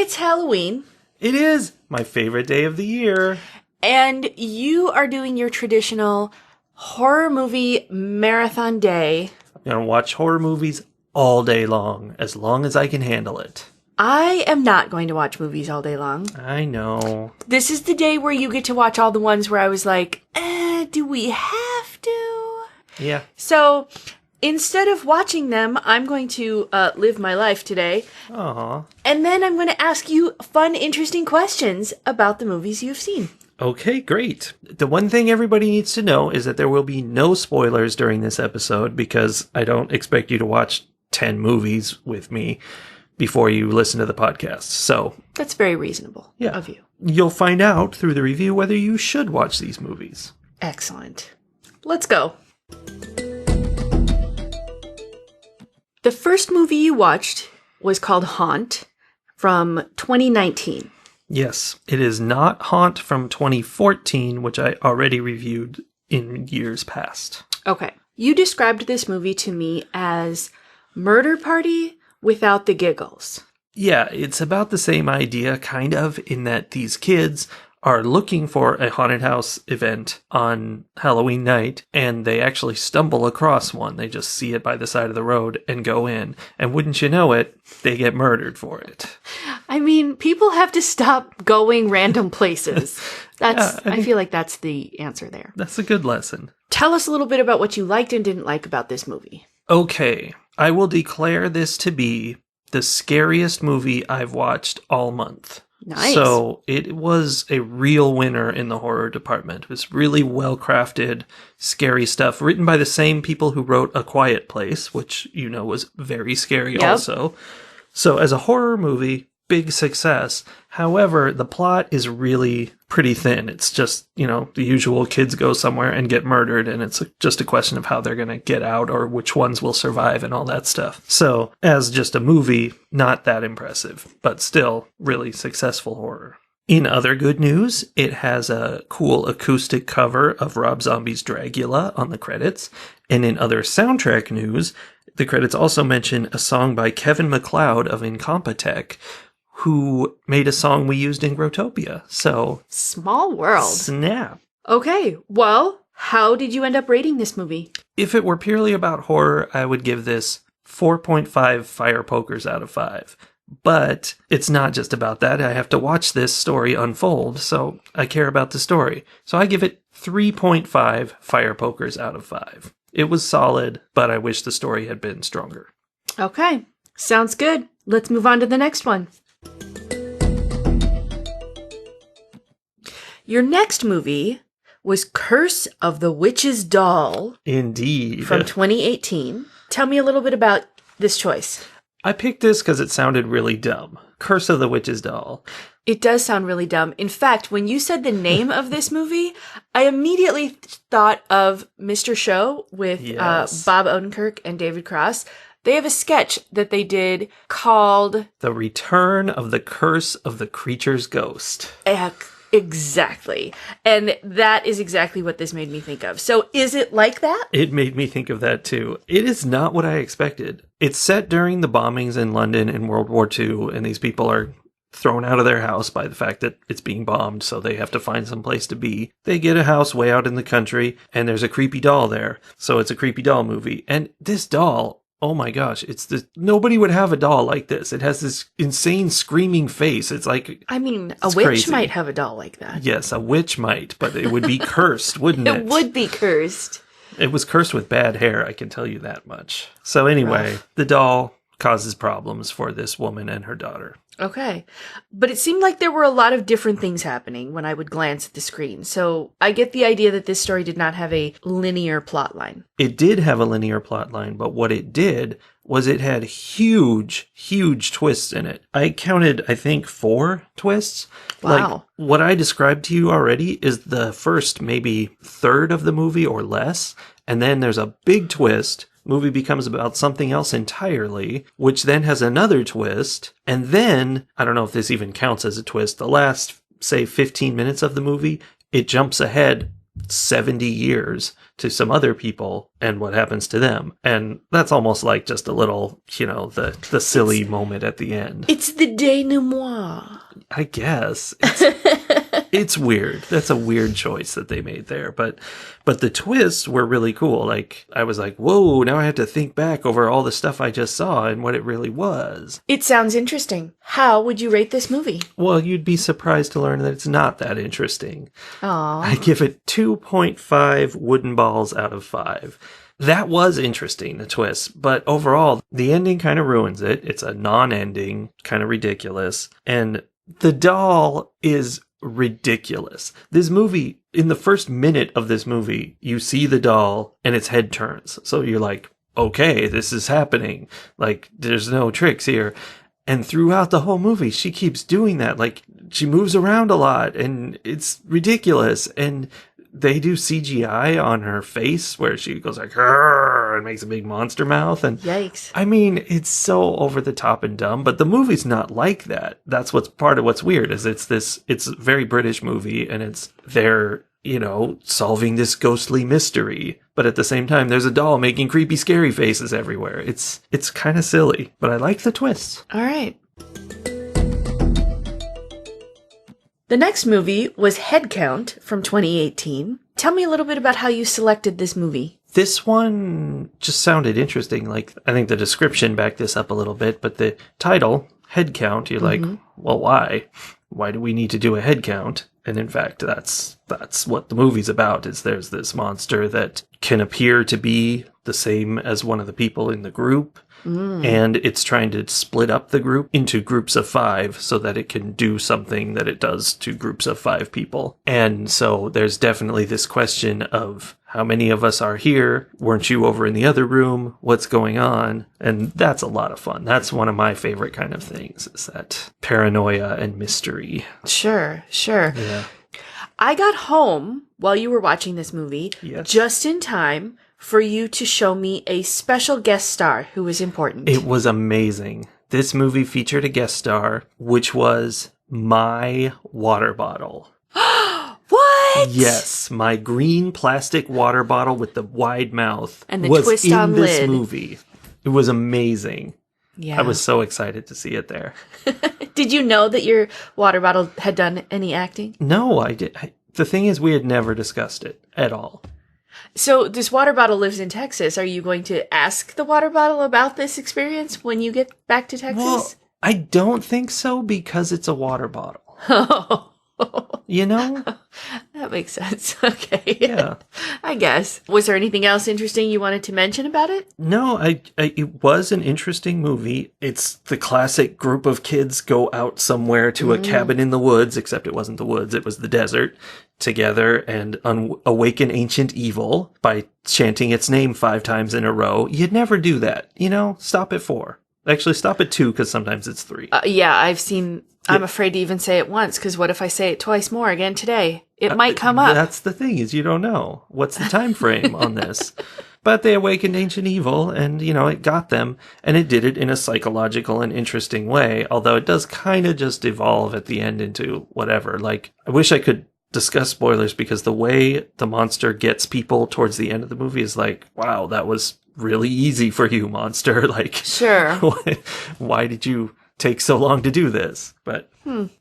It's Halloween. It is my favorite day of the year. And you are doing your traditional horror movie marathon day. I'm going to watch horror movies all day long as I can handle it. I am not going to watch movies all day long. I know. This is the day where you get to watch all the ones where I was like, do we have to? Yeah. So instead of watching them, I'm going to live my life today. Aww. And then I'm going to ask you fun, interesting questions about the movies you've seen. Okay, great. The one thing everybody needs to know is that there will be no spoilers during this episode because I don't expect you to watch 10 movies with me before you listen to the podcast. So that's very reasonable of you. You'll find out through the review whether you should watch these movies. Excellent. Let's go. The first movie you watched was called Haunt from 2019. Yes, it is not Haunt from 2014, which I already reviewed in years past. Okay. You described this movie to me as Murder Party without the giggles. Yeah, it's about the same idea, kind of, in that these kids are looking for a haunted house event on Halloween night, and they actually stumble across one. They just see it by the side of the road and go in. And wouldn't you know it, they get murdered for it. I mean, people have to stop going random places. I feel like that's the answer there. That's a good lesson. Tell us a little bit about what you liked and didn't like about this movie. Okay, I will declare this to be the scariest movie I've watched all month. Nice. So it was a real winner in the horror department. It was really well-crafted, scary stuff, written by the same people who wrote A Quiet Place, which, you know, was very scary also. So as a horror movie, big success. However, the plot is really pretty thin. It's just, you know, the usual kids go somewhere and get murdered, and it's just a question of how they're going to get out or which ones will survive and all that stuff. So, as just a movie, not that impressive, but still really successful horror. In other good news, it has a cool acoustic cover of Rob Zombie's Dragula on the credits. And in other soundtrack news, the credits also mention a song by Kevin MacLeod of Incompetech, who made a song we used in Grotopia. So, small world. Snap. Okay, well, how did you end up rating this movie? If it were purely about horror, I would give this 4.5 fire pokers out of 5. But it's not just about that. I have to watch this story unfold, so I care about the story. So I give it 3.5 fire pokers out of 5. It was solid, but I wish the story had been stronger. Okay, sounds good. Let's move on to the next one. Your next movie was Curse of the Witch's Doll. Indeed. From 2018. Tell me a little bit about this choice. I picked this because it sounded really dumb. Curse of the Witch's Doll. It does sound really dumb. In fact, when you said the name of this movie, I immediately thought of Mr. Show with Bob Odenkirk and David Cross. They have a sketch that they did called The Return of the Curse of the Creature's Ghost. Exactly. And that is exactly what this made me think of. So is it like that? It made me think of that too. It is not what I expected. It's set during the bombings in London in World War II, and these people are thrown out of their house by the fact that it's being bombed, so they have to find some place to be. They get a house way out in the country, and there's a creepy doll there. So it's a creepy doll movie. And this doll, oh my gosh, nobody would have a doll like this. It has this insane screaming face. It's like, I mean, a witch crazy. Might have a doll like that. Yes, a witch might, but it would be cursed, wouldn't it? It would be cursed. It was cursed with bad hair, I can tell you that much. So anyway, the doll causes problems for this woman and her daughter. Okay. But it seemed like there were a lot of different things happening when I would glance at the screen. So I get the idea that this story did not have a linear plot line. It did have a linear plot line, but what it did was it had huge, huge twists in it. I counted, I think, 4 twists. Wow. Like, what I described to you already is the first maybe third of the movie or less, and then there's a big twist. Movie becomes about something else entirely, which then has another twist, and then, I don't know if this even counts as a twist, the last, say, 15 minutes of the movie, it jumps ahead 70 years to some other people and what happens to them. And that's almost like just a little, the silly moment at the end. It's the denouement. I guess. It's weird. That's a weird choice that they made there. But the twists were really cool. Like, I was like, whoa, now I have to think back over all the stuff I just saw and what it really was. It sounds interesting. How would you rate this movie? Well, you'd be surprised to learn that it's not that interesting. Aww. I give it 2.5 wooden balls out of 5. That was interesting, the twist, but overall, the ending kind of ruins it. It's a non-ending, kind of ridiculous, and the doll is ridiculous. This movie, in the first minute of this movie, you see the doll and its head turns. So you're like, okay, this is happening. Like, there's no tricks here. And throughout the whole movie, she keeps doing that. Like, she moves around a lot and it's ridiculous. And they do CGI on her face where she goes like, "Arr," and makes a big monster mouth. And yikes. I mean, it's so over the top and dumb, but the movie's not like that. That's what's part of what's weird is it's a very British movie and they're, solving this ghostly mystery. But at the same time, there's a doll making creepy, scary faces everywhere. It's kind of silly, but I like the twists. All right. The next movie was Headcount from 2018. Tell me a little bit about how you selected this movie. This one just sounded interesting. Like, I think the description backed this up a little bit, but the title, Headcount, you're like, well, why? Why do we need to do a head count? And in fact, that's what the movie's about, is there's this monster that can appear to be the same as one of the people in the group. And it's trying to split up the group into groups of 5 so that it can do something that it does to groups of 5 people. And so there's definitely this question of how many of us are here? Weren't you over in the other room? What's going on? And that's a lot of fun. That's one of my favorite kind of things, is that paranoia and mystery. Sure. Yeah. I got home while you were watching this movie, just in time for you to show me a special guest star who was important. It was amazing. This movie featured a guest star, which was my water bottle. What? Yes, my green plastic water bottle with the wide mouth and the was twist in on this lid. Movie. It was amazing. Yeah. I was so excited to see it there. Did you know that your water bottle had done any acting? No, I did. The thing is, we had never discussed it at all. So this water bottle lives in Texas. Are you going to ask the water bottle about this experience when you get back to Texas? Well, I don't think so, because it's a water bottle. You know? That makes sense. Okay. Yeah. I guess. Was there anything else interesting you wanted to mention about it? No, it was an interesting movie. It's the classic group of kids go out somewhere to a cabin in the woods, except it wasn't the woods, it was the desert, together and awaken ancient evil by chanting its name 5 times in a row. You'd never do that. Stop at 4. Actually, stop at 2, because sometimes it's 3. Yeah, I've seen... I'm afraid to even say it once, because what if I say it twice more again today? It might come up. That's the thing, is you don't know. What's the time frame on this? But they awakened ancient evil, and, it got them, and it did it in a psychological and interesting way, although it does kind of just evolve at the end into whatever. Like, I wish I could discuss spoilers, because the way the monster gets people towards the end of the movie is like, wow, that was really easy for you, monster. Like, sure. Why did you take so long to do this? But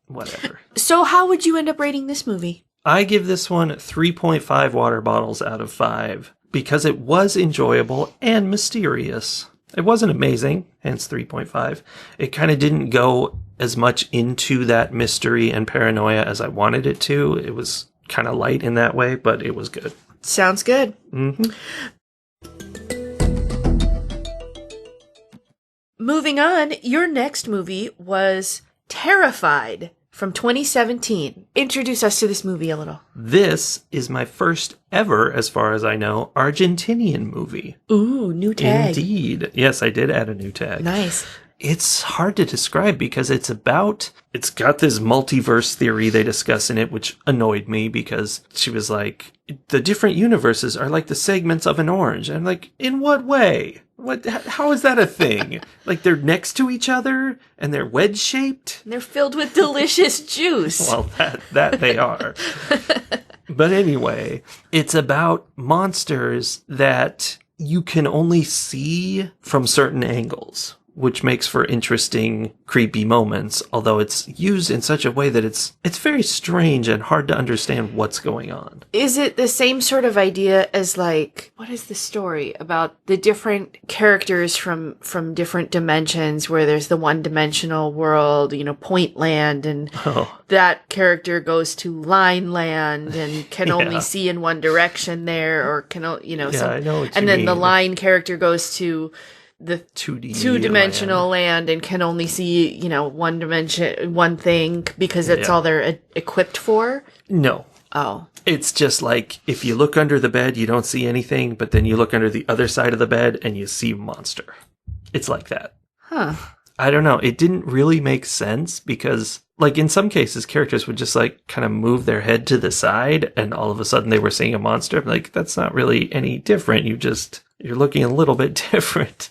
whatever. So how would you end up rating this movie? I give this one 3.5 water bottles out of 5, because it was enjoyable and mysterious. It wasn't amazing, hence 3.5. It kind of didn't go as much into that mystery and paranoia as I wanted it to. It was kind of light in that way, but it was good. Sounds good. Mm-hmm. Moving on, your next movie was Terrified from 2017. Introduce us to this movie a little. This is my first ever, as far as I know, Argentinian movie. Ooh, new tag. Indeed. Yes, I did add a new tag. Nice. It's hard to describe, because it's got this multiverse theory they discuss in it, which annoyed me, because she was like, the different universes are like the segments of an orange. And I'm like, in what way? How is that a thing? Like, they're next to each other and they're wedge-shaped? They're filled with delicious juice. Well, that they are. But anyway, it's about monsters that you can only see from certain angles, which makes for interesting, creepy moments, although it's used in such a way that it's very strange and hard to understand what's going on. Is it the same sort of idea as, like, what is the story about the different characters from different dimensions, where there's the one-dimensional world, Point Land, and that character goes to Line Land and can only see in one direction there, or can, I know what and then mean. The Line character goes to the 2-dimensional land and can only see, one dimension, one thing, because that's all they're equipped for? No. Oh. It's just like, if you look under the bed, you don't see anything, but then you look under the other side of the bed and you see a monster. It's like that. Huh. I don't know. It didn't really make sense because, like, in some cases, characters would just, like, kind of move their head to the side and all of a sudden they were seeing a monster. Like, that's not really any different. You're looking a little bit different.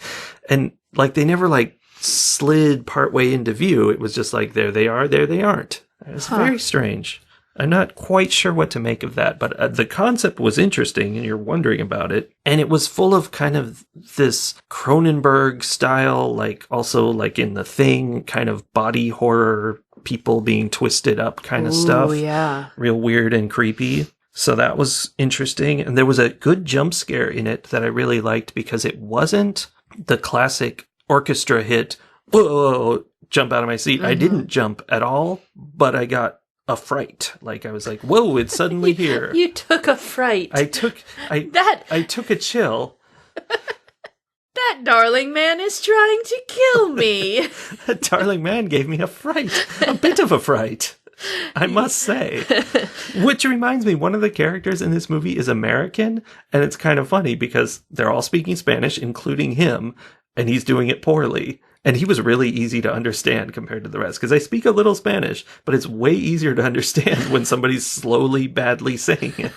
And, like, they never, like, slid partway into view. It was just like, there they are, there they aren't. It was very strange. I'm not quite sure what to make of that, but the concept was interesting and you're wondering about it. And it was full of kind of this Cronenberg style, like also like in The Thing, kind of body horror, people being twisted up kind of stuff. Oh, yeah. Real weird and creepy. So that was interesting. And there was a good jump scare in it that I really liked because it wasn't the classic orchestra hit, whoa, jump out of my seat. Mm-hmm. I didn't jump at all, but I got a fright. Like, I was like, whoa, it's suddenly here. You took a fright. I took a chill. That darling man is trying to kill me. That darling man gave me a fright. A bit of a fright, I must say. Which reminds me, one of the characters in this movie is American, and it's kind of funny because they're all speaking Spanish, including him, and he's doing it poorly. And he was really easy to understand compared to the rest, because I speak a little Spanish, but it's way easier to understand when somebody's slowly, badly saying it.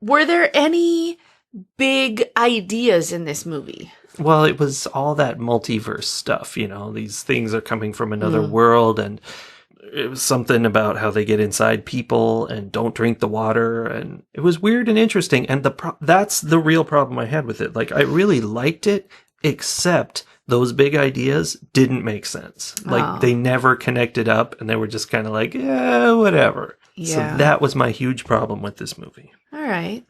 Were there any big ideas in this movie? Well, it was all that multiverse stuff, these things are coming from another world, and it was something about how they get inside people and don't drink the water, and it was weird and interesting, and that's the real problem I had with it. Like, I really liked it, except those big ideas didn't make sense. Like, they never connected up, and they were just kind of like, yeah, whatever. Yeah. So that was my huge problem with this movie. All right.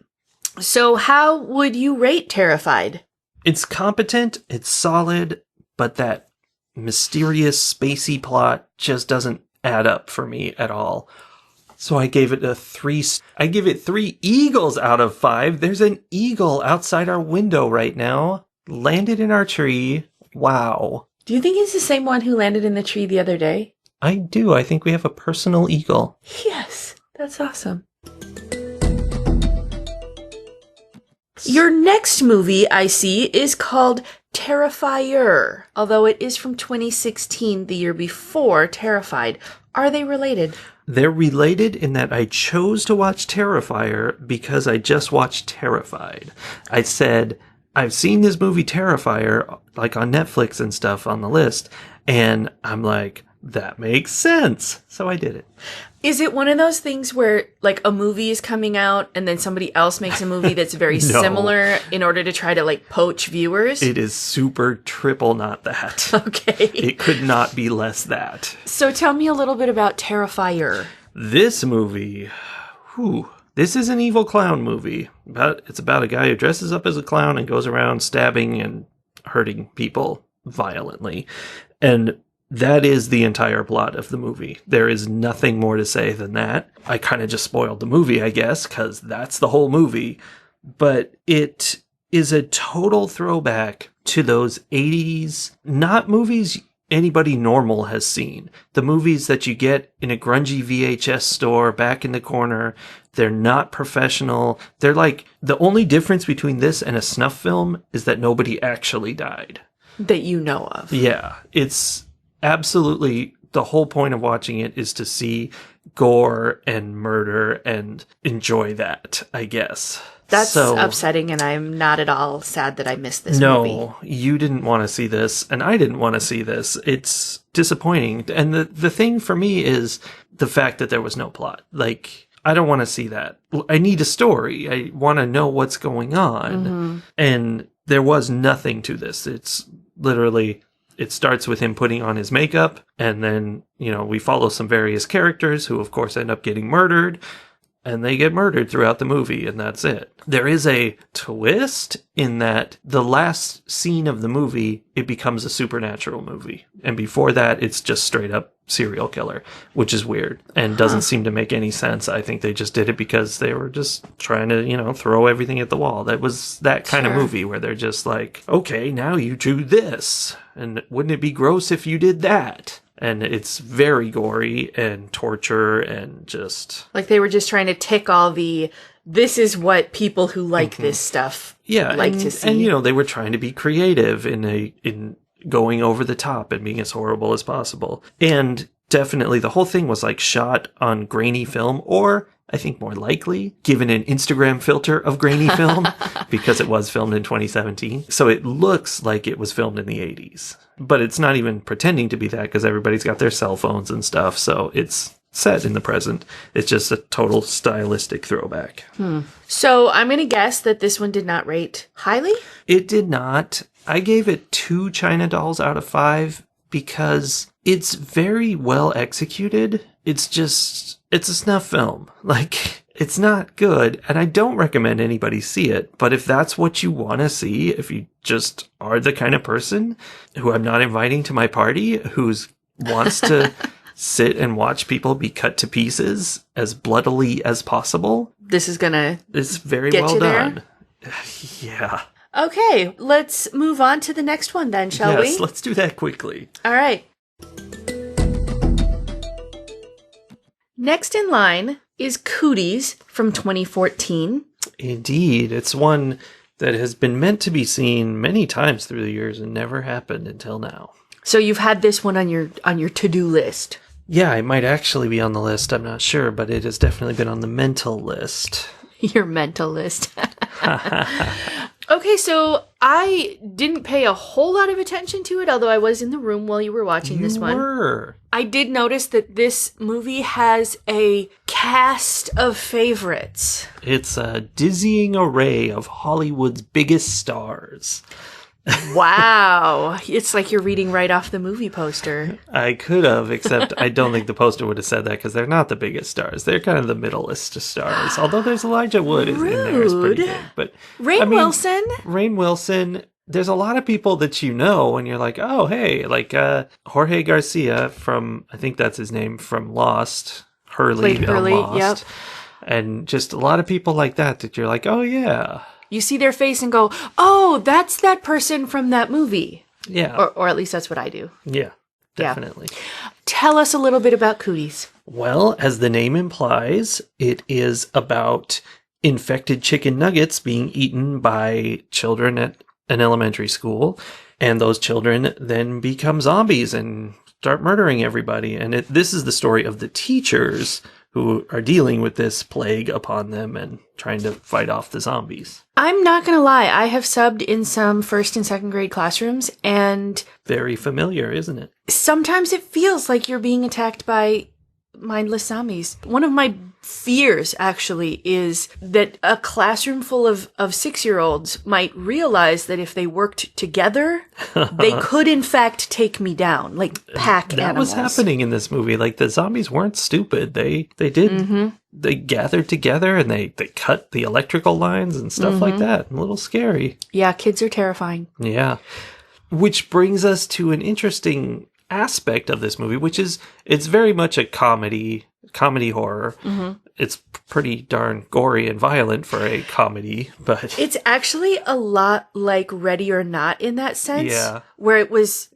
So how would you rate Terrified? It's competent, it's solid, but that mysterious, spacey plot just doesn't add up for me at all. So I gave it 3. I give it 3 eagles out of 5. There's an eagle outside our window right now. Landed in our tree. Wow. Do you think it's the same one who landed in the tree the other day? I do. I think we have a personal eagle. Yes. That's awesome. Your next movie, I see, is called Terra Fire, although it is from 2016, the year before Terrified. Are they related? They're related in that I chose to watch Terra Fire because I just watched Terrified. I said, I've seen this movie Terra Fire, like on Netflix and stuff on the list, and I'm like, that makes sense. So I did it. Is it one of those things where, like, a movie is coming out and then somebody else makes a movie that's very similar in order to try to, like, poach viewers? It is super triple not that. Okay. It could not be less that. So tell me a little bit about Terra Fire. This movie, this is an evil clown movie. It's about a guy who dresses up as a clown and goes around stabbing and hurting people violently. And that is the entire plot of the movie. There is nothing more to say than that. I kind of just spoiled the movie, I guess, because that's the whole movie. But it is a total throwback to those 80s, not movies anybody normal has seen. The movies that you get in a grungy VHS store back in the corner. They're not professional. They're like, the only difference between this and a snuff film is that nobody actually died. That you know of. Yeah, it's absolutely, the whole point of watching it is to see gore and murder and enjoy that, I guess. That's upsetting, and I'm not at all sad that I missed this movie. No, you didn't want to see this, and I didn't want to see this. It's disappointing. And the thing for me is the fact that there was no plot. Like, I don't want to see that. I need a story. I want to know what's going on. And there was nothing to this. It's literally, it starts with him putting on his makeup, and then, we follow some various characters who, of course, end up getting murdered. And they get murdered throughout the movie, and that's it. There is a twist in that the last scene of the movie, it becomes a supernatural movie. And before that, it's just straight up serial killer, which is weird and doesn't seem to make any sense. I think they just did it because they were just trying to, throw everything at the wall. That was that kind of movie where they're just like, okay, now you do this. And wouldn't it be gross if you did that? And it's very gory and torture and just... Like they were just trying to tick all the, this is what people who like this stuff like to see. And, they were trying to be creative in going over the top and being as horrible as possible. And definitely the whole thing was like shot on grainy film, or I think more likely given an Instagram filter of grainy film because it was filmed in 2017. So it looks like it was filmed in the 80s. But it's not even pretending to be that because everybody's got their cell phones and stuff. So it's set in the present. It's just a total stylistic throwback. So I'm going to guess that this one did not rate highly? It did not. I gave it 2 China dolls out of 5 because it's very well executed. It's a snuff film. Like, it's not good, and I don't recommend anybody see it, but if that's what you want to see, if you just are the kind of person who I'm not inviting to my party, wants to sit and watch people be cut to pieces as bloodily as possible, it's very well done. Yeah. Okay, let's move on to the next one then, shall we? Yes, let's do that quickly. All right. Next in line is Cooties from 2014. Indeed. It's one that has been meant to be seen many times through the years and never happened until now. So you've had this one on your to-do list. Yeah, it might actually be on the list. I'm not sure, but it has definitely been on the mental list. Your mental list. Okay, so I didn't pay a whole lot of attention to it, although I was in the room while you were watching this one. You were. I did notice that this movie has a cast of favorites. It's a dizzying array of Hollywood's biggest stars. Wow. It's like you're reading right off the movie poster. I could have, except I don't think the poster would have said that because they're not the biggest stars. They're kind of the middlest stars. Although there's Elijah Wood in there. It's pretty big. But Rainn Wilson. Rainn Wilson. There's a lot of people that you know and you're like, oh, hey, like Jorge Garcia from, I think that's his name, from Lost. Hurley on Lost. Yep. And just a lot of people like that you're like, oh, yeah. You see their face and go, oh, that's that person from that movie. Yeah. Or at least that's what I do. Yeah, definitely. Yeah. Tell us a little bit about Cooties. Well, as the name implies, it is about infected chicken nuggets being eaten by children at an elementary school. And those children then become zombies and start murdering everybody. And this is the story of the teachers who are dealing with this plague upon them and trying to fight off the zombies. I'm not going to lie. I have subbed in some 1st and 2nd grade classrooms, and... Very familiar, isn't it? Sometimes it feels like you're being attacked by mindless zombies. One of my fears, actually, is that a classroom full of 6-year-olds might realize that if they worked together, they could, in fact, take me down, like pack animals. That was happening in this movie. Like, the zombies weren't stupid. They did... Mm-hmm. They gathered together and they cut the electrical lines and stuff like that. A little scary. Yeah, kids are terrifying. Yeah. Which brings us to an interesting aspect of this movie, which is it's very much a comedy horror. Mm-hmm. It's pretty darn gory and violent for a comedy, but it's actually a lot like Ready or Not in that sense. Yeah. Where it was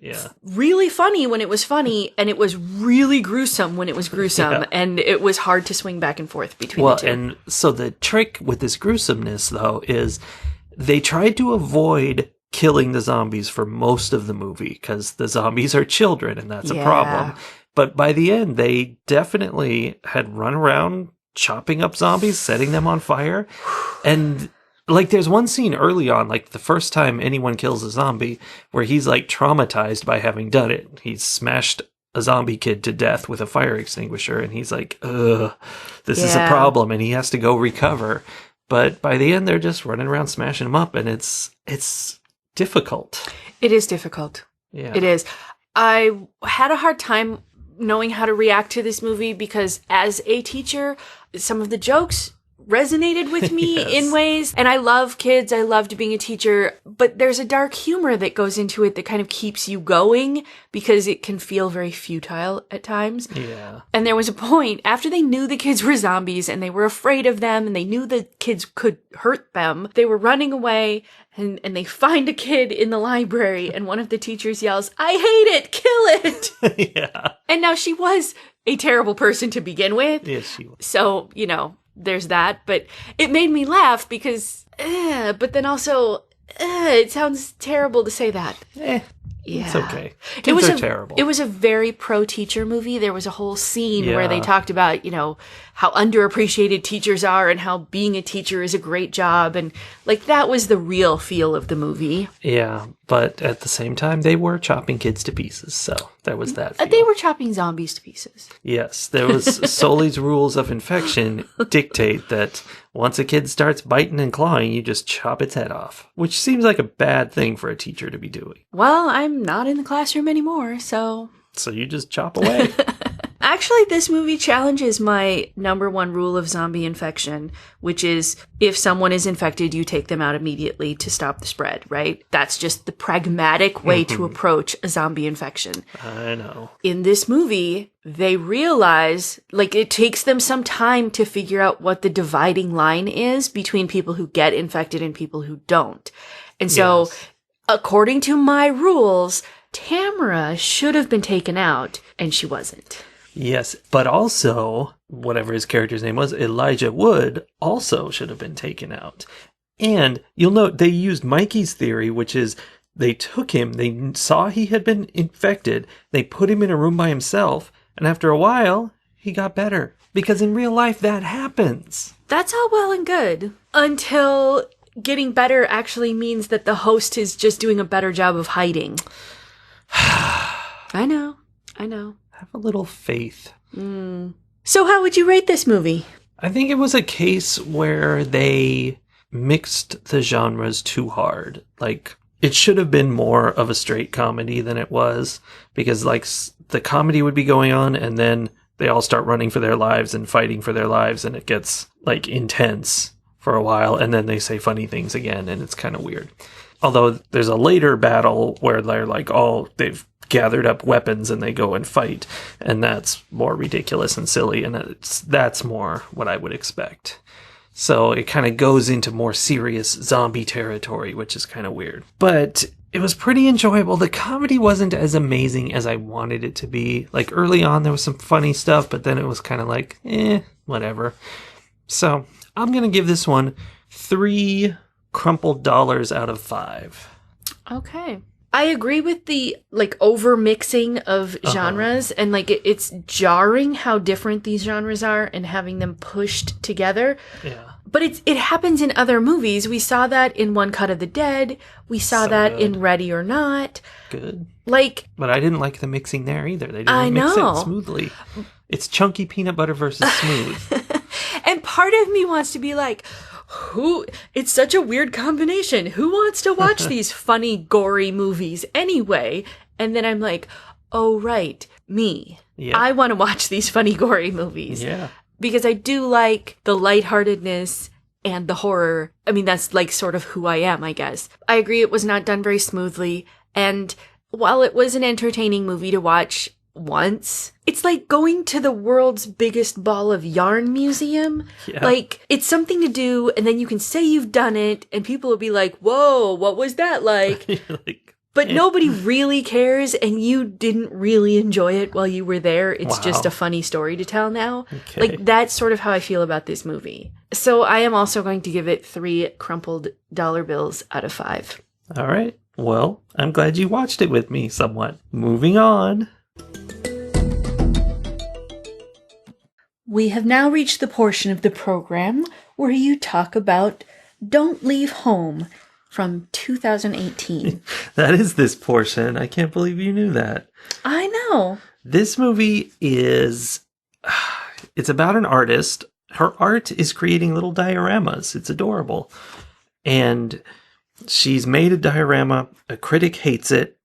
really funny when it was funny, and it was really gruesome when it was gruesome, and it was hard to swing back and forth between the two. And so the trick with this gruesomeness, though, is they tried to avoid killing the zombies for most of the movie because the zombies are children, and that's a problem. But by the end, they definitely had run around chopping up zombies, setting them on fire. And like there's one scene early on, like the first time anyone kills a zombie, where he's like traumatized by having done it. He's smashed a zombie kid to death with a fire extinguisher, and he's like, ugh, this is a problem, and he has to go recover. But by the end, they're just running around smashing him up, and it's difficult. It is difficult. Yeah. It is. I had a hard time knowing how to react to this movie because as a teacher, some of the jokes resonated with me in ways. And I love kids. I loved being a teacher. But there's a dark humor that goes into it that kind of keeps you going because it can feel very futile at times. Yeah. And there was a point after they knew the kids were zombies and they were afraid of them and they knew the kids could hurt them. They were running away and they find a kid in the library and one of the teachers yells, "I hate it! Kill it!" Yeah. And now she was a terrible person to begin with. Yes, she was. So, there's that, but it made me laugh because, but then also, it sounds terrible to say that. Yeah. It's okay. Kids are terrible. It was a very pro-teacher movie. There was a whole scene where they talked about, how underappreciated teachers are and how being a teacher is a great job. And that was the real feel of the movie. Yeah, but at the same time, they were chopping kids to pieces. So there was that feel. They were chopping zombies to pieces. Yes, there was Sully's rules of infection dictate that once a kid starts biting and clawing, you just chop its head off, which seems like a bad thing for a teacher to be doing. Well, I'm not in the classroom anymore, so... So you just chop away. Actually, this movie challenges my number one rule of zombie infection, which is if someone is infected, you take them out immediately to stop the spread, right? That's just the pragmatic way to approach a zombie infection. I know. In this movie, they realize, it takes them some time to figure out what the dividing line is between people who get infected and people who don't. And so, according to my rules, Tamara should have been taken out, and she wasn't. Yes, but also, whatever his character's name was, Elijah Wood, also should have been taken out. And you'll note they used Mikey's theory, which is they took him, they saw he had been infected, they put him in a room by himself, and after a while, he got better. Because in real life, that happens. That's all well and good. Until getting better actually means that the host is just doing a better job of hiding. I know. Have a little faith. So how would you rate this movie? I think it was a case where they mixed the genres too hard. It should have been more of a straight comedy than it was, because the comedy would be going on and then they all start running for their lives and fighting for their lives and it gets intense for a while and then they say funny things again and it's kind of weird. Although there's a later battle where they're they've gathered up weapons and they go and fight, and that's more ridiculous and silly, and that's more what I would expect. So it kind of goes into more serious zombie territory, which is kind of weird. But it was pretty enjoyable. The comedy wasn't as amazing as I wanted it to be. Early on there was some funny stuff, but then it was kind of whatever. So I'm going to give this one 3 crumpled dollars out of 5. Okay. I agree with the over mixing of genres and it's jarring how different these genres are and having them pushed together. Yeah. But it happens in other movies. We saw that in One Cut of the Dead. We saw that in Ready or Not. Good. But I didn't like the mixing there either. They didn't mix it smoothly. It's chunky peanut butter versus smooth. And part of me wants to be it's such a weird combination. Who wants to watch these funny, gory movies anyway? And then I'm oh, right, me. Yeah. I want to watch these funny, gory movies. Yeah. Because I do like the lightheartedness and the horror. I mean, that's sort of who I am, I guess. I agree it was not done very smoothly. And while it was an entertaining movie to watch once, it's like going to the world's biggest ball of yarn museum. Yeah. It's something to do, and then you can say you've done it, and people will be like, whoa, what was that like? But nobody really cares, and you didn't really enjoy it while you were there. It's just a funny story to tell now. Okay. That's sort of how I feel about this movie. So I am also going to give it 3 crumpled dollar bills out of 5. All right. Well, I'm glad you watched it with me somewhat. Moving on. We have now reached the portion of the program where you talk about Don't Leave Home, from 2018. That is this portion. I can't believe you knew that. I know. This movie is... It's about an artist. Her art is creating little dioramas. It's adorable. And she's made a diorama. A critic hates it.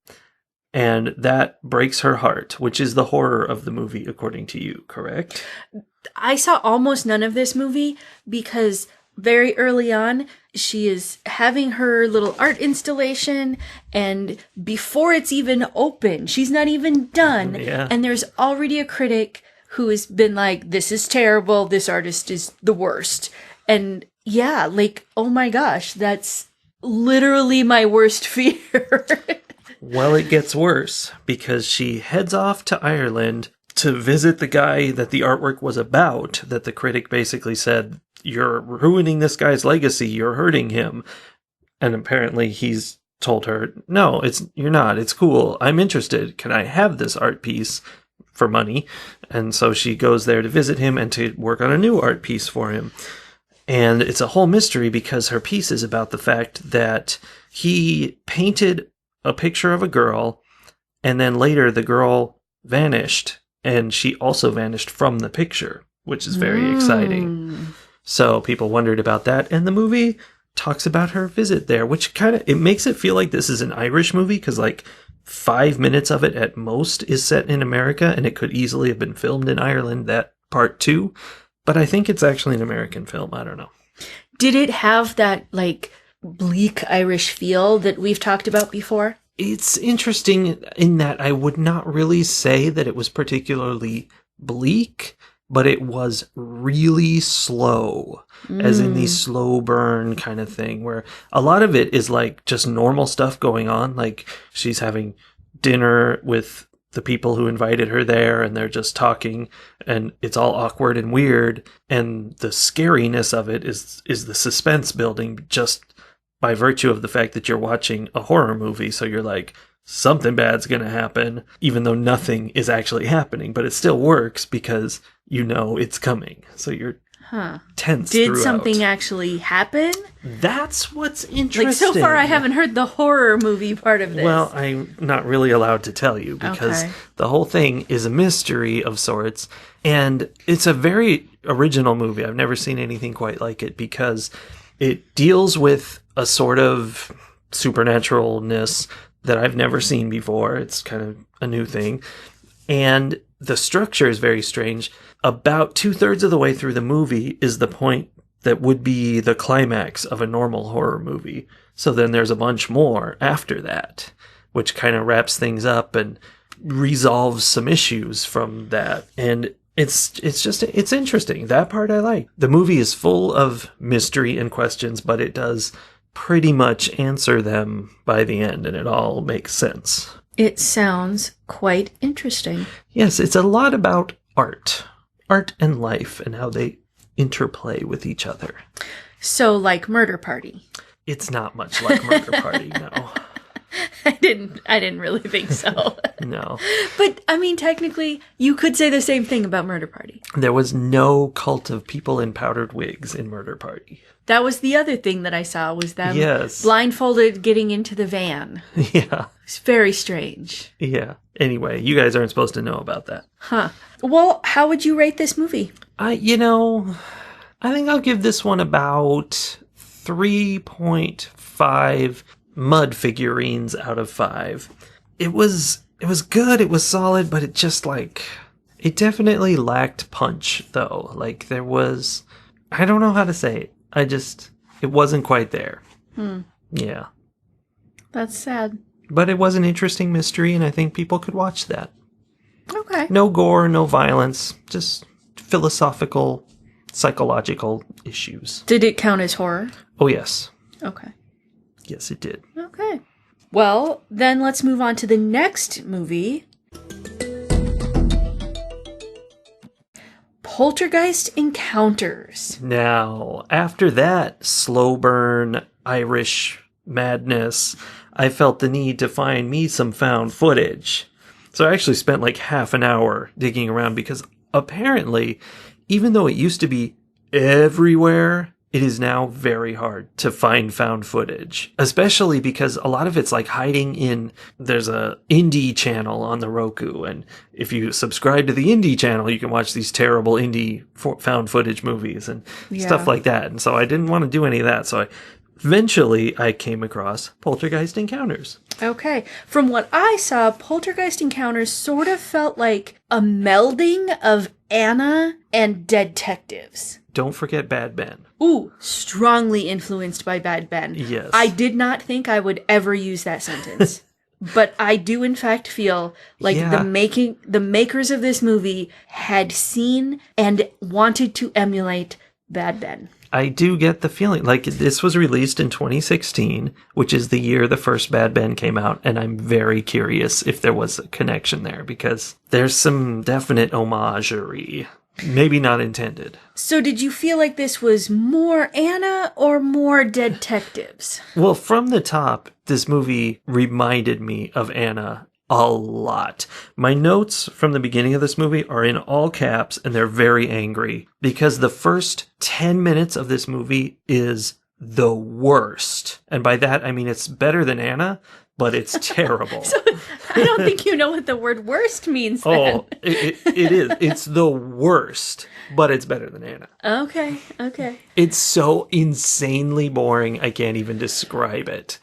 And that breaks her heart, which is the horror of the movie, according to you, correct? I saw almost none of this movie because very early on, she is having her little art installation, and before it's even open, she's not even done. Yeah. And there's already a critic who has been like, this is terrible, this artist is the worst. And yeah, like, oh my gosh, that's literally my worst fear. Well, it gets worse, because she heads off to Ireland to visit the guy that the artwork was about, that the critic basically said, you're ruining this guy's legacy, you're hurting him. And apparently he's told her, no, you're not, it's cool, I'm interested, can I have this art piece for money? And so she goes there to visit him and to work on a new art piece for him. And it's a whole mystery, because her piece is about the fact that he painted a picture of a girl, and then later the girl vanished, and she also vanished from the picture, which is very exciting. So people wondered about that, and the movie talks about her visit there, which it makes it feel like this is an Irish movie, because like 5 minutes of it at most is set in America, and it could easily have been filmed in Ireland, that part too. But I think it's actually an American film. I don't know. Did it have that like bleak Irish feel that we've talked about before? It's interesting in that I would not really say that it was particularly bleak, but it was really slow, as in the slow burn kind of thing, where a lot of it is like just normal stuff going on. Like she's having dinner with the people who invited her there, and they're just talking, and it's all awkward and weird. And the scariness of it is the suspense building just by virtue of the fact that you're watching a horror movie. So you're like, something bad's going to happen, even though nothing is actually happening, but it still works because you know it's coming. So you're tense Did throughout. something actually happen? That's what's interesting. Like, so far I haven't heard the horror movie part of this. Well, I'm not really allowed to tell you, because the whole thing is a mystery of sorts, and it's a very original movie. I've never seen anything quite like it, because it deals with a sort of supernaturalness that I've never seen before. It's kind of a new thing. And the structure is very strange. About 2/3 of the way through the movie is the point that would be the climax of a normal horror movie. So then there's a bunch more after that, which kind of wraps things up and resolves some issues from that. And it's interesting. That part I like. The movie is full of mystery and questions, but it does pretty much answer them by the end, and it all makes sense. It sounds quite interesting. Yes, it's a lot about art and life, and how they interplay with each other. So, like Murder Party. It's not much like Murder Party, no. I didn't really think so. No. But, I mean, technically, you could say the same thing about Murder Party. There was no cult of people in powdered wigs in Murder Party. That was the other thing that I saw, was them blindfolded getting into the van. Yeah. It's very strange. Yeah. Anyway, you guys aren't supposed to know about that. Huh. Well, how would you rate this movie? I think I'll give this one about 3.5 mud figurines out of 5. It was good, it was solid, but it just it definitely lacked punch, though. Like, there was, I don't know how to say it. It wasn't quite there. Yeah. That's sad. But it was an interesting mystery, and I think people could watch that. Okay. No gore, no violence, just philosophical, psychological issues. Did it count as horror? Oh, yes. Okay. Yes, it did. Okay. Well, then let's move on to the next movie. Poltergeist Encounters. Now, after that slow burn Irish madness, I felt the need to find me some found footage. So I actually spent like half an hour digging around, because apparently, even though it used to be everywhere it is now very hard to find found footage, especially because a lot of it's like hiding in, there's a indie channel on the Roku, and if you subscribe to the indie channel, you can watch these terrible indie found footage movies and stuff like that. And so I didn't want to do any of that. So eventually I came across Poltergeist Encounters. Okay. From what I saw, Poltergeist Encounters sort of felt like a melding of Anna and Detectives. Don't forget Bad Ben. Ooh, strongly influenced by Bad Ben. Yes. I did not think I would ever use that sentence. But I do in fact feel like the makers of this movie had seen and wanted to emulate Bad Ben. I do get the feeling like this was released in 2016, which is the year the first Bad Ben came out, and I'm very curious if there was a connection there, because there's some definite homagery. Maybe not intended. So did you feel like this was more Anna or more Detectives? Well, from the top, this movie reminded me of Anna a lot. My notes from the beginning of this movie are in all caps, and they're very angry, because the first 10 minutes of this movie is the worst. And by that, I mean it's better than Anna, but it's terrible. So I don't think you know what the word worst means then. Oh, it is. It's the worst, but it's better than Anna. Okay. It's so insanely boring, I can't even describe it.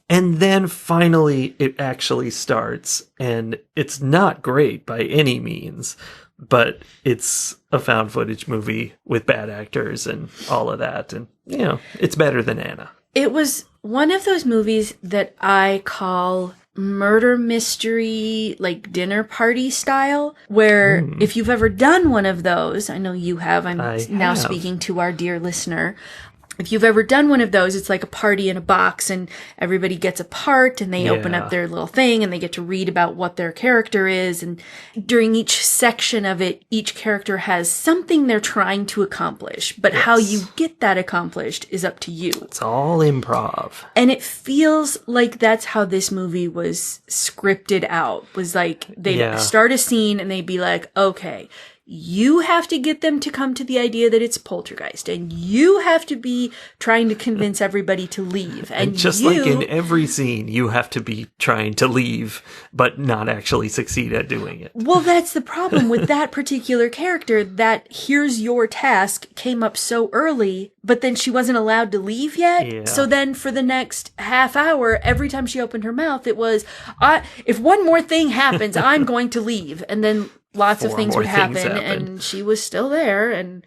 And then finally it actually starts, and it's not great by any means, but it's a found footage movie with bad actors and all of that. And, you know, it's better than Anna. It was one of those movies that I call murder mystery, like dinner party style, where if you've ever done one of those, I know you have, I'm now speaking to our dear listener. If you've ever done one of those, it's like a party in a box, and everybody gets a part, and they open up their little thing, and they get to read about what their character is. And during each section of it, each character has something they're trying to accomplish. But how you get that accomplished is up to you. It's all improv. And it feels like that's how this movie was scripted out. Was like, they'd start a scene, and they'd be like, okay, you have to get them to come to the idea that it's poltergeist, and you have to be trying to convince everybody to leave. And just like in every scene, you have to be trying to leave, but not actually succeed at doing it. Well, that's the problem with that particular character, that here's your task came up so early, but then she wasn't allowed to leave yet. Yeah. So then for the next half hour, every time she opened her mouth, it was, if one more thing happens, I'm going to leave. And then lots of things would happen, and she was still there. And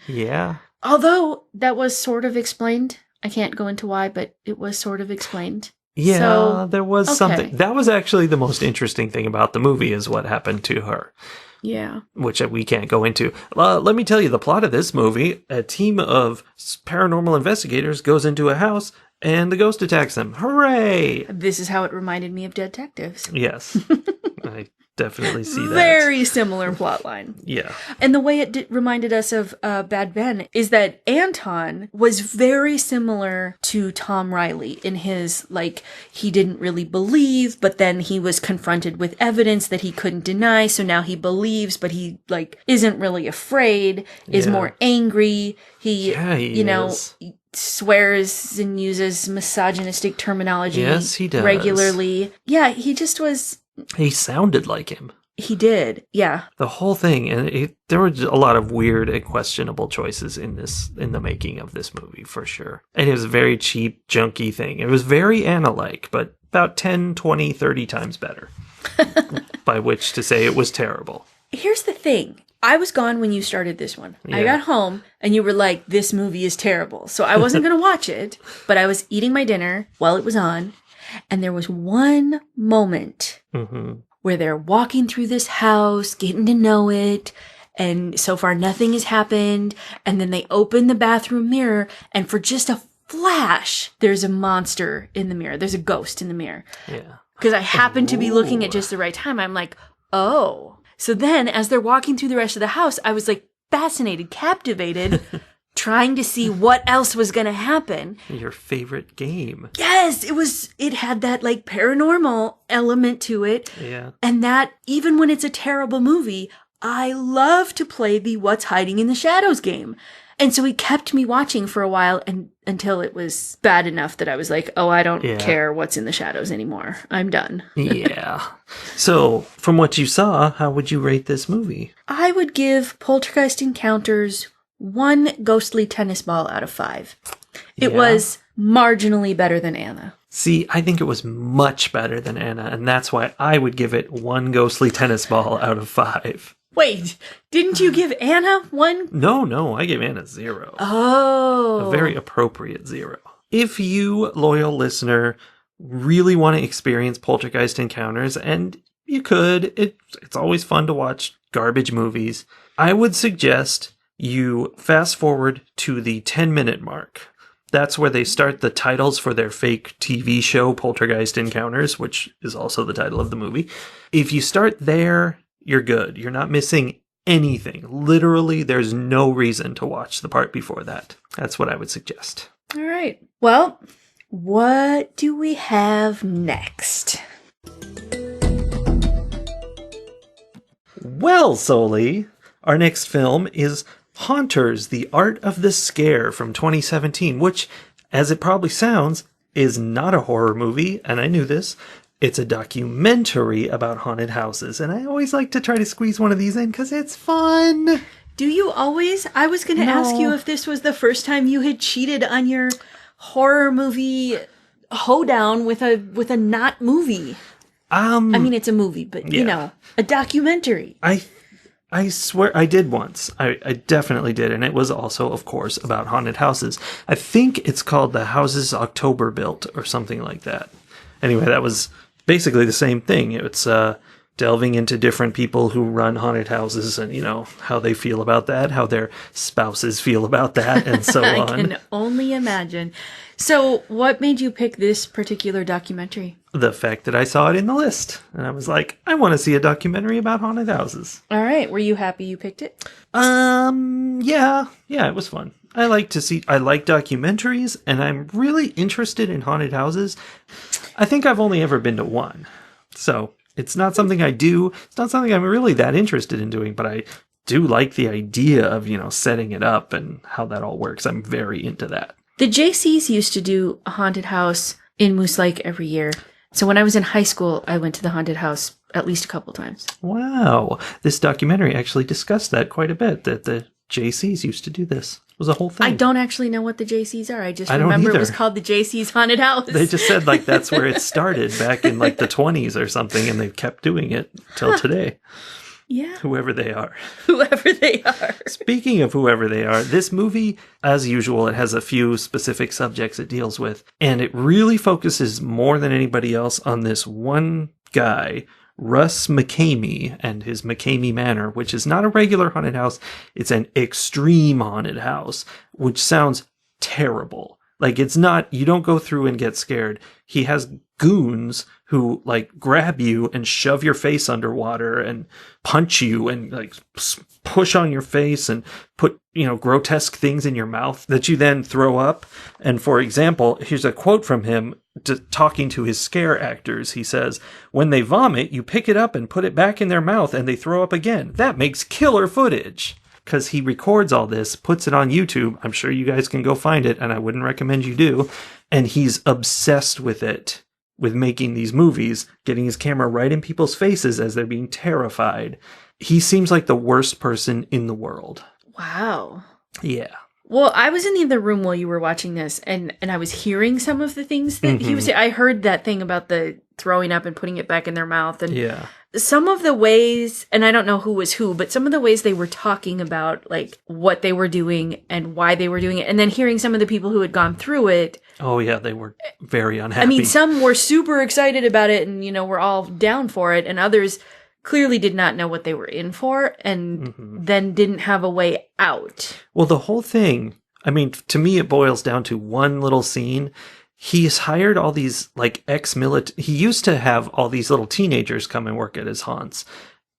although that was sort of explained, I can't go into why, but it was sort of explained. Yeah, so, there was something. That was actually the most interesting thing about the movie, is what happened to her. Yeah. Which we can't go into. Let me tell you the plot of this movie. A team of paranormal investigators goes into a house, and the ghost attacks them. Hooray! This is how it reminded me of Detectives. Yes. I definitely see that. Very similar plotline. Yeah. And the way it reminded us of Bad Ben is that Anton was very similar to Tom Riley in his, like, he didn't really believe, but then he was confronted with evidence that he couldn't deny, so now he believes, but he, like, isn't really afraid, is more angry. He swears and uses misogynistic terminology regularly. Yeah, he just was... He sounded like him. He did, yeah. The whole thing, and there were a lot of weird and questionable choices in the making of this movie, for sure. And it was a very cheap, junky thing. It was very Anna-like, but about 10, 20, 30 times better. By which to say it was terrible. Here's the thing. I was gone when you started this one. Yeah. I got home, and you were like, this movie is terrible. So I wasn't going to watch it, but I was eating my dinner while it was on. And there was one moment where they're walking through this house, getting to know it, and so far nothing has happened. And then they open the bathroom mirror, and for just a flash, there's a monster in the mirror. There's a ghost in the mirror. Yeah. Because I happened to be looking at just the right time. I'm like, oh. So then, as they're walking through the rest of the house, I was like fascinated, captivated, trying to see what else was going to happen. Your favorite game. Yes, it had that like paranormal element to it. Yeah. And that even when it's a terrible movie, I love to play the what's hiding in the shadows game. And so he kept me watching for a while until it was bad enough that I was like, oh, I don't care what's in the shadows anymore. I'm done. Yeah. So, from what you saw, how would you rate this movie? I would give Poltergeist Encounters 1 ghostly tennis ball out of 5. It was marginally better than Anna. See, I think it was much better than Anna, and that's why I would give it 1 ghostly tennis ball out of 5. Wait, didn't you give Anna 1? No, I gave Anna 0. Oh. A very appropriate 0. If you, loyal listener, really want to experience Poltergeist Encounters, and you could, it's always fun to watch garbage movies, I would suggest you fast forward to the 10-minute mark. That's where they start the titles for their fake TV show, Poltergeist Encounters, which is also the title of the movie. If you start there, you're good. You're not missing anything. Literally, there's no reason to watch the part before that. That's what I would suggest. All right. Well, what do we have next? Well, Soli, our next film is Haunters, The Art of the Scare from 2017, which, as it probably sounds, is not a horror movie, and I knew this. It's a documentary about haunted houses, and I always like to try to squeeze one of these in because it's fun. Do you always? I was going to ask you if this was the first time you had cheated on your horror movie hoedown with a not movie. I mean, it's a movie, but, you know, a documentary. I swear I did once. I definitely did. And it was also, of course, about haunted houses. I think it's called The Houses October Built or something like that. Anyway, that was basically the same thing. It's delving into different people who run haunted houses and, you know, how they feel about that, how their spouses feel about that, and so on. I can only imagine. So what made you pick this particular documentary? The fact that I saw it in the list. And I was like, I want to see a documentary about haunted houses. All right. Were you happy you picked it? Yeah, it was fun. I like documentaries, and I'm really interested in haunted houses. I think I've only ever been to one. So it's not something I do. It's not something I'm really that interested in doing, but I do like the idea of, you know, setting it up and how that all works. I'm very into that. The JCs used to do a haunted house in Moose Lake every year. So when I was in high school, I went to the haunted house at least a couple times. Wow. This documentary actually discussed that quite a bit, that the JCs used to do this. It was a whole thing. I don't actually know what the JCs are. I just remember it was called the JC's Haunted House. They just said, like, that's where it started back in, like, the 20s or something, and they've kept doing it till today. Yeah. Whoever they are. Whoever they are. Speaking of whoever they are, this movie, as usual, it has a few specific subjects it deals with, and it really focuses more than anybody else on this one guy, Russ McKamey, and his McKamey Manor, which is not a regular haunted house. It's an extreme haunted house, which sounds terrible. Like, it's not, you don't go through and get scared. He has goons who, like, grab you and shove your face underwater and punch you and, like, push on your face and put, you know, grotesque things in your mouth that you then throw up. And for example, here's a quote from him talking to his scare actors. He says, "When they vomit, you pick it up and put it back in their mouth and they throw up again. That makes killer footage." Because he records all this, puts it on YouTube. I'm sure you guys can go find it, and I wouldn't recommend you do. And he's obsessed with it, with making these movies, getting his camera right in people's faces as they're being terrified. He seems like the worst person in the world. Wow. Yeah. Well, I was in the other room while you were watching this, and I was hearing some of the things that he was saying. I heard that thing about the throwing up and putting it back in their mouth. And yeah. Some of the ways, and I don't know who was who, but some of the ways they were talking about, like, what they were doing and why they were doing it. And then hearing some of the people who had gone through it. Oh, yeah, they were very unhappy. I mean, some were super excited about it and, you know, were all down for it. And others clearly did not know what they were in for and then didn't have a way out. Well, the whole thing, I mean, to me, it boils down to one little scene. He's hired all these, like, he used to have all these little teenagers come and work at his haunts.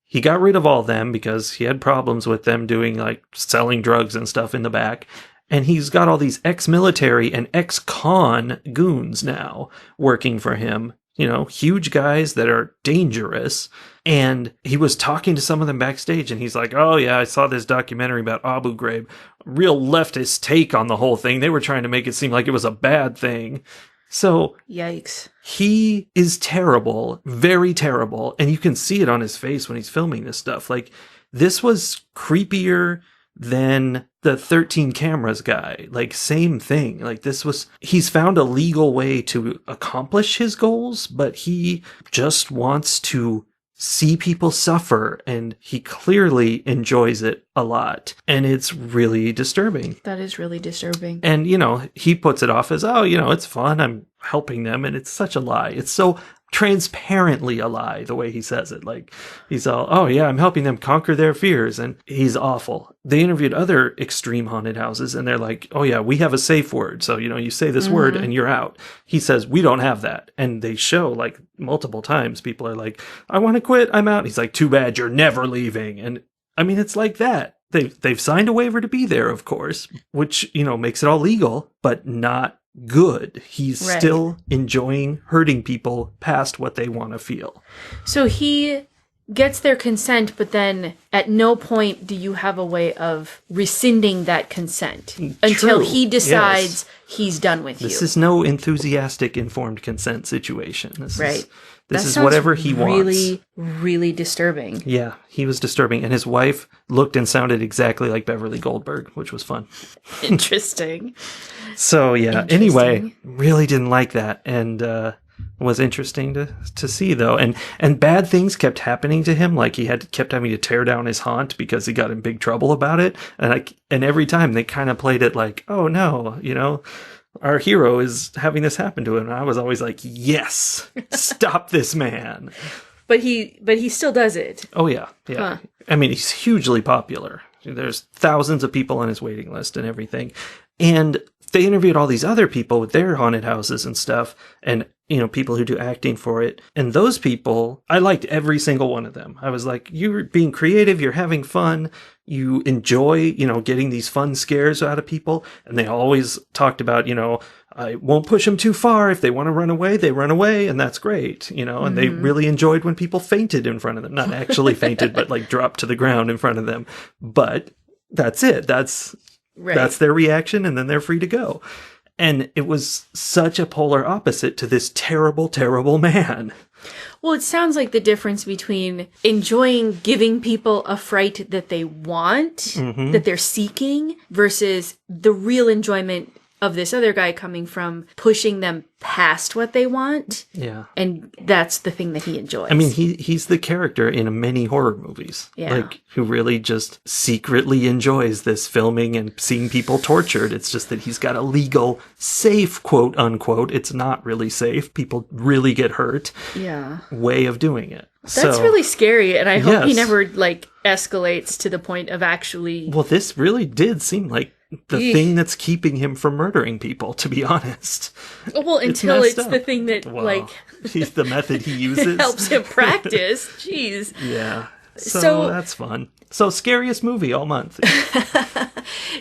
He got rid of all of them because he had problems with them doing, like, selling drugs and stuff in the back. And he's got all these ex-military and ex-con goons now working for him. huge guys that are dangerous. And he was talking to some of them backstage, and he's like, oh, yeah, I saw this documentary about Abu Ghraib. Real leftist take on the whole thing. They were trying to make it seem like it was a bad thing. So, yikes. He is terrible, very terrible. And you can see it on his face when he's filming this stuff. Like, this was creepier than the 13 cameras guy. Like, same thing. Like, he's found a legal way to accomplish his goals, but he just wants to see people suffer, and he clearly enjoys it a lot. And it's really disturbing. That is really disturbing. And, he puts it off as, oh, it's fun. I'm helping them. And it's such a lie. It's so transparently a lie, the way he says it. Like, he's all, oh yeah, I'm helping them conquer their fears. And he's awful. They interviewed other extreme haunted houses, and they're like, oh yeah, we have a safe word. So, you say this word and you're out. He says, we don't have that. And they show, like, multiple times people are like, I want to quit, I'm out. He's like, too bad, you're never leaving. And I mean, it's like that. They've signed a waiver to be there, of course, which, makes it all legal, but not good. He's still enjoying hurting people past what they want to feel. So he gets their consent, but then at no point do you have a way of rescinding that consent until he decides he's done with you. This is no enthusiastic informed consent situation. This is sounds whatever he wants. Really, really disturbing. Yeah, he was disturbing. And his wife looked and sounded exactly like Beverly Goldberg, which was fun. Interesting. So, yeah, anyway, really didn't like that. And was interesting to see, though. And bad things kept happening to him. Like, he kept having to tear down his haunt because he got in big trouble about it. And every time they kind of played it like, oh, no, our hero is having this happen to him. And I was always like, yes, stop this man. But he still does it. Oh, yeah. Yeah. Huh. I mean, he's hugely popular. There's thousands of people on his waiting list and everything. And they interviewed all these other people with their haunted houses and stuff, and, people who do acting for it. And those people, I liked every single one of them. I was like, you're being creative, you're having fun, you enjoy, getting these fun scares out of people. And they always talked about, I won't push them too far. If they want to run away, they run away, and that's great, and they really enjoyed when people fainted in front of them. Not actually fainted, but like dropped to the ground in front of them. But that's it. That's their reaction, and then they're free to go. And it was such a polar opposite to this terrible, terrible man. Well, it sounds like the difference between enjoying giving people a fright that they want, that they're seeking, versus the real enjoyment of this other guy coming from pushing them past what they want. Yeah. And that's the thing that he enjoys. I mean, he's the character in many horror movies. Yeah. Like, who really just secretly enjoys this filming and seeing people tortured. It's just that he's got a legal, safe, quote unquote, it's not really safe, people really get hurt, way of doing it. That's really scary, and I hope he never, escalates to the point of actually... Well, this really did seem like the thing that's keeping him from murdering people, to be honest. Well, until it's the thing that, he's the method he uses. helps him practice. Jeez. Yeah. So that's fun. So, scariest movie all month.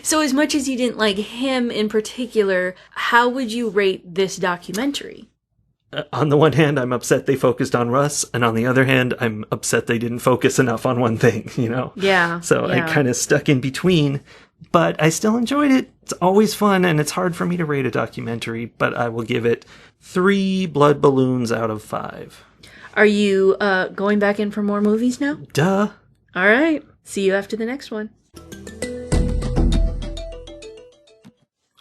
So, as much as you didn't like him in particular, how would you rate this documentary? On the one hand, I'm upset they focused on Russ, and on the other hand, I'm upset they didn't focus enough on one thing, Yeah. So I kind of stuck in between, but I still enjoyed it. It's always fun, and it's hard for me to rate a documentary, but I will give it 3 blood balloons out of 5. Are you going back in for more movies now? Duh. All right. See you after the next one.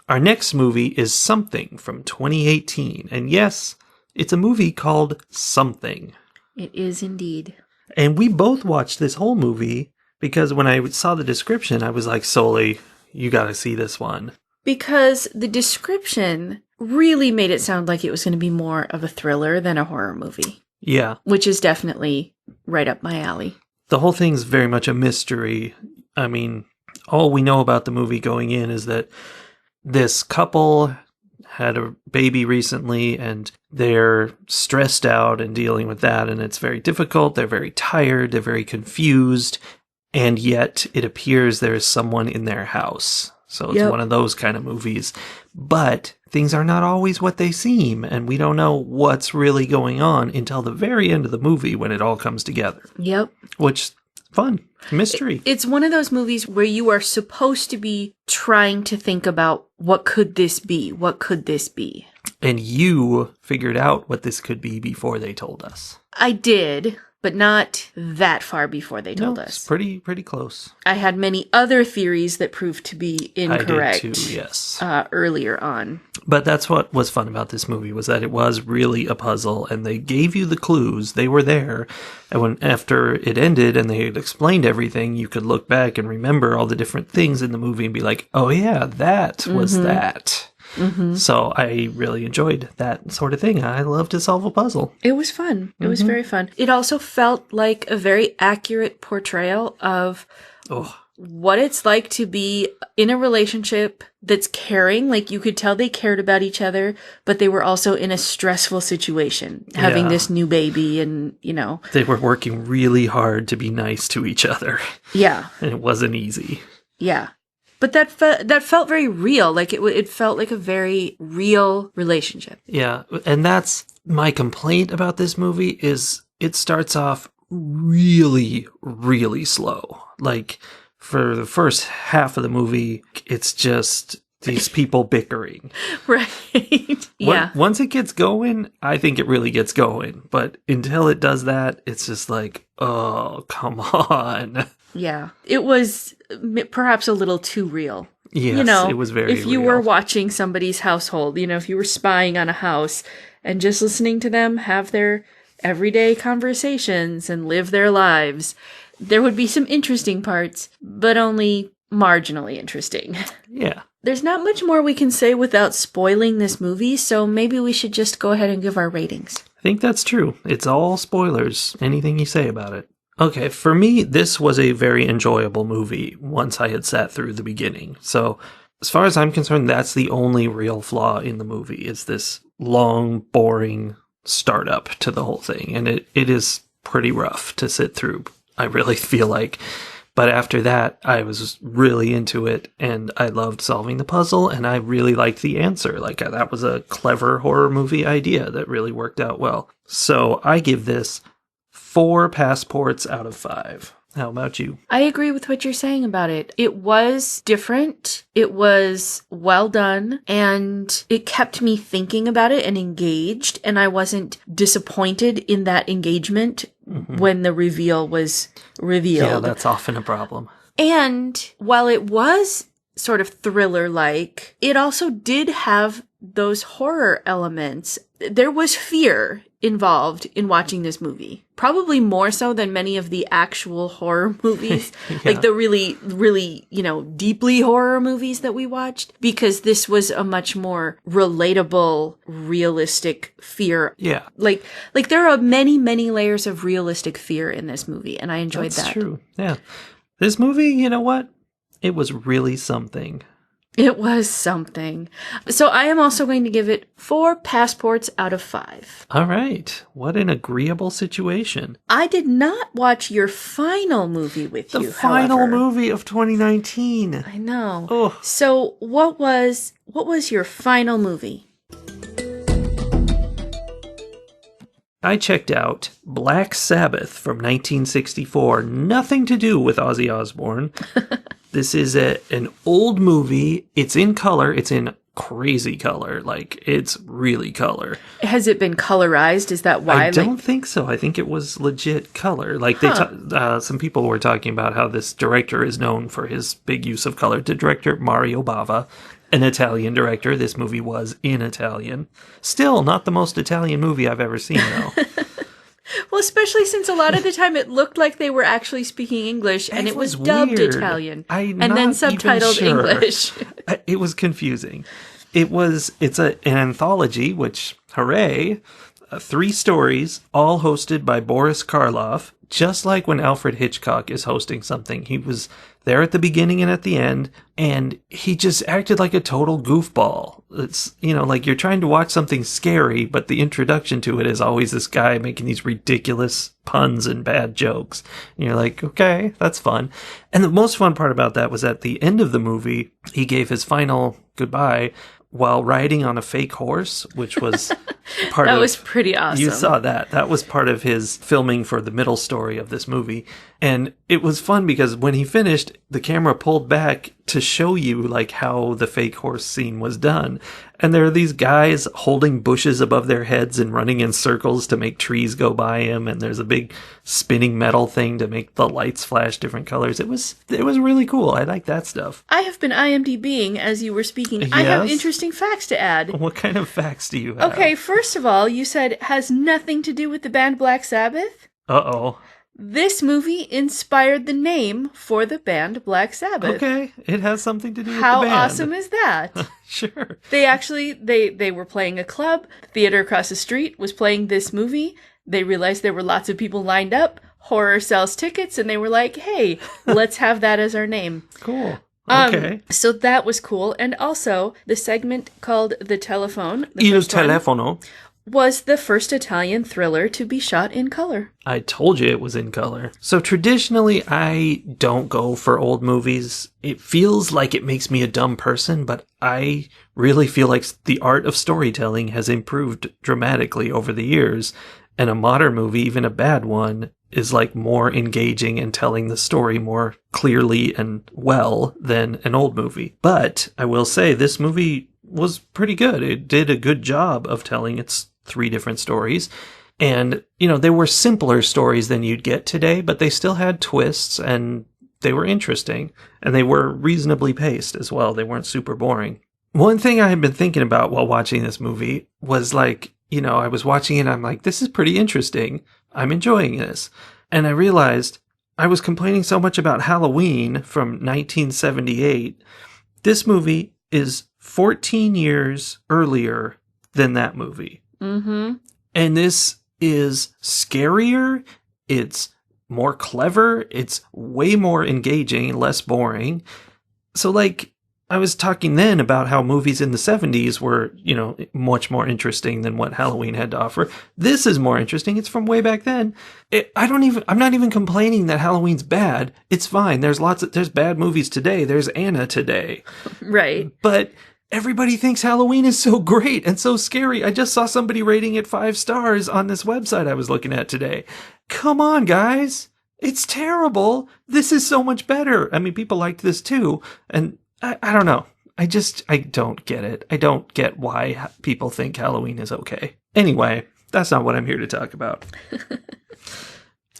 Our next movie is Something from 2018, and yes, it's a movie called Something. It is indeed. And we both watched this whole movie because when I saw the description, I was like, Soli, you gotta see this one. Because the description really made it sound like it was going to be more of a thriller than a horror movie. Yeah. Which is definitely right up my alley. The whole thing's very much a mystery. I mean, all we know about the movie going in is that this couple had a baby recently, and they're stressed out and dealing with that, and it's very difficult. They're very tired. They're very confused. And yet it appears there's someone in their house. So it's one of those kind of movies. But things are not always what they seem, and we don't know what's really going on until the very end of the movie when it all comes together. Yep. Which, fun. Mystery. It's one of those movies where you are supposed to be trying to think about, what could this be? What could this be? And you figured out what this could be before they told us. I did, but not that far before they told us. It's pretty close. I had many other theories that proved to be incorrect. I did too, yes. Earlier on. But that's what was fun about this movie, was that it was really a puzzle, and they gave you the clues. They were there. And after it ended and they had explained everything, you could look back and remember all the different things in the movie and be like, oh yeah, that was that. Mm-hmm. So I really enjoyed that sort of thing. I love to solve a puzzle. It was fun. It was very fun. It also felt like a very accurate portrayal of what it's like to be in a relationship that's caring. Like, you could tell they cared about each other, but they were also in a stressful situation, having this new baby, and, you know. They were working really hard to be nice to each other. Yeah. And it wasn't easy. Yeah. But that felt very real. Like, it felt like a very real relationship. Yeah. And that's my complaint about this movie, is it starts off really, really slow. Like, for the first half of the movie, it's just these people bickering. Right. Yeah. Once it gets going, I think it really gets going. But until it does that, it's just like, oh, come on. Yeah. It was perhaps a little too real. Yes, you know, it was very if you real. were watching somebody's household, you know, if you were spying on a house and just listening to them have their everyday conversations and live their lives, there would be some interesting parts, but only marginally interesting. Yeah. There's not much more we can say without spoiling this movie, so maybe we should just go ahead and give our ratings. I think that's true. It's all spoilers, anything you say about it. Okay, for me, this was a very enjoyable movie once I had sat through the beginning. So, as far as I'm concerned, that's the only real flaw in the movie, is this long, boring startup to the whole thing. And it is pretty rough to sit through, I really feel like. But after that, I was really into it, and I loved solving the puzzle, and I really liked the answer. Like, that was a clever horror movie idea that really worked out well. So I give this 4 passports out of 5. How about you? I agree with what you're saying about it. It was different. It was well done, and it kept me thinking about it and engaged, and I wasn't disappointed in that engagement when the reveal was revealed. Yeah, that's often a problem. And while it was sort of thriller-like, it also did have those horror elements. There was fear involved in watching this movie. Probably more so than many of the actual horror movies. Yeah. Like the really, really, you know, deeply horror movies that we watched. Because this was a much more relatable, realistic fear. Yeah. Like there are many, many layers of realistic fear in this movie. And I enjoyed that. That's true. Yeah. This movie, you know what? It was really something. It was something. So I am also going to give it 4 passports out of 5. All right. What an agreeable situation. I did not watch your final movie with you, The final however. movie of 2019. I know. Oh. So what was your final movie? I checked out Black Sabbath from 1964. Nothing to do with Ozzy Osbourne. This is an old movie. It's in color. It's in crazy color. Like, it's really color. Has it been colorized? Is that why? I don't think so. I think it was legit color. Like, some people were talking about how this director is known for his big use of color. The director, Mario Bava, an Italian director. This movie was in Italian. Still not the most Italian movie I've ever seen, though. Well, especially since a lot of the time it looked like they were actually speaking English and it was dubbed weird. Italian I'm and then not subtitled even sure. English. It was confusing. It's an anthology, which, hooray, 3 stories, all hosted by Boris Karloff, just like when Alfred Hitchcock is hosting something. He was there at the beginning and at the end, and he just acted like a total goofball. It's, you know, like you're trying to watch something scary, but the introduction to it is always this guy making these ridiculous puns and bad jokes. And you're like, okay, that's fun. And the most fun part about that was at the end of the movie, he gave his final goodbye while riding on a fake horse, which was that was pretty awesome. You saw that. That was part of his filming for the middle story of this movie. And it was fun because when he finished, the camera pulled back to show you like how the fake horse scene was done. And there are these guys holding bushes above their heads and running in circles to make trees go by him. And there's a big spinning metal thing to make the lights flash different colors. It was really cool. I like that stuff. I have been IMDbing as you were speaking. Yes? I have interesting facts to add. What kind of facts do you have? Okay, first of all, you said it has nothing to do with the band Black Sabbath. Uh-oh. This movie inspired the name for the band Black Sabbath. Okay, it has something to do with the band. How awesome is that? Sure. They actually, they were playing a club. The theater across the street was playing this movie. They realized there were lots of people lined up. Horror sells tickets, and they were like, hey, let's have that as our name. Cool. Okay. So that was cool. And also, the segment called The Telephone. Il Telefono. Was the first Italian thriller to be shot in color. I told you it was in color. So traditionally, I don't go for old movies. It feels like it makes me a dumb person, but I really feel like the art of storytelling has improved dramatically over the years. And a modern movie, even a bad one, is like more engaging and telling the story more clearly and well than an old movie. But I will say this movie was pretty good. It did a good job of telling its 3 different stories. And, they were simpler stories than you'd get today, but they still had twists and they were interesting and they were reasonably paced as well. They weren't super boring. One thing I had been thinking about while watching this movie was like, I was watching it and I'm like, this is pretty interesting. I'm enjoying this. And I realized I was complaining so much about Halloween from 1978. This movie is 14 years earlier than that movie. Mm-hmm. And this is scarier. It's more clever. It's way more engaging and less boring. So, I was talking then about how movies in the 70s were, much more interesting than what Halloween had to offer. This is more interesting. It's from way back then. I'm not even complaining that Halloween's bad. It's fine. There's bad movies today. There's Anna today. Right. But everybody thinks Halloween is so great and so scary. I just saw somebody rating it 5 stars on this website I was looking at today. Come on, guys. It's terrible. This is so much better. I mean, people liked this too. And I don't know. I don't get it. I don't get why people think Halloween is okay. Anyway, that's not what I'm here to talk about.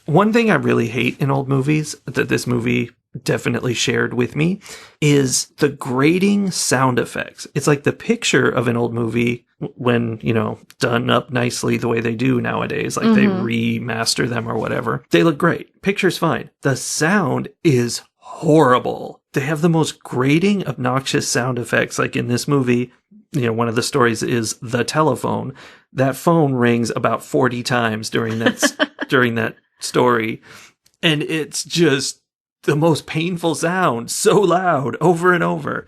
One thing I really hate in old movies that this movie definitely shared with me is the grating sound effects. It's like the picture of an old movie when, done up nicely the way they do nowadays, like they remaster them or whatever. They look great. Picture's fine. The sound is horrible. They have the most grating, obnoxious sound effects. Like in this movie, one of the stories is the telephone. That phone rings about 40 times during that story. And it's just the most painful sound, so loud, over and over.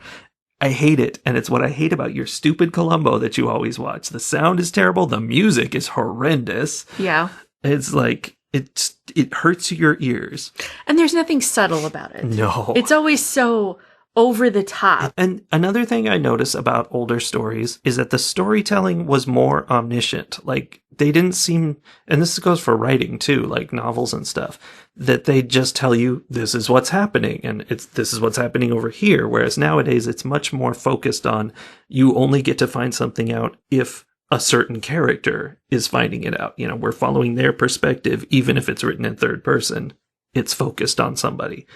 I hate it, and it's what I hate about your stupid Columbo that you always watch. The sound is terrible, the music is horrendous. Yeah. It's like, it hurts your ears. And there's nothing subtle about it. No. It's always so over the top. And another thing I notice about older stories is that the storytelling was more omniscient. Like, they didn't seem, and this goes for writing too, like novels and stuff, that they just tell you this is what's happening and this is what's happening over here. Whereas nowadays it's much more focused on you only get to find something out if a certain character is finding it out. We're following their perspective, even if it's written in third person. It's focused on somebody.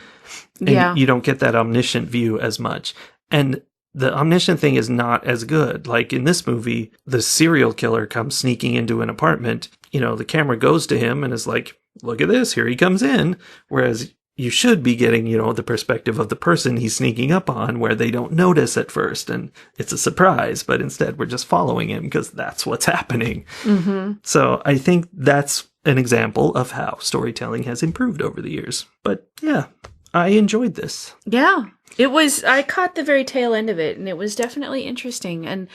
And you don't get that omniscient view as much. And the omniscient thing is not as good. Like in this movie, the serial killer comes sneaking into an apartment. The camera goes to him and is like, look at this, here he comes in. Whereas you should be getting, the perspective of the person he's sneaking up on where they don't notice at first and it's a surprise, but instead we're just following him because that's what's happening. Mm-hmm. So I think that's an example of how storytelling has improved over the years. But yeah, I enjoyed this. Yeah, I caught the very tail end of it and it was definitely interesting. And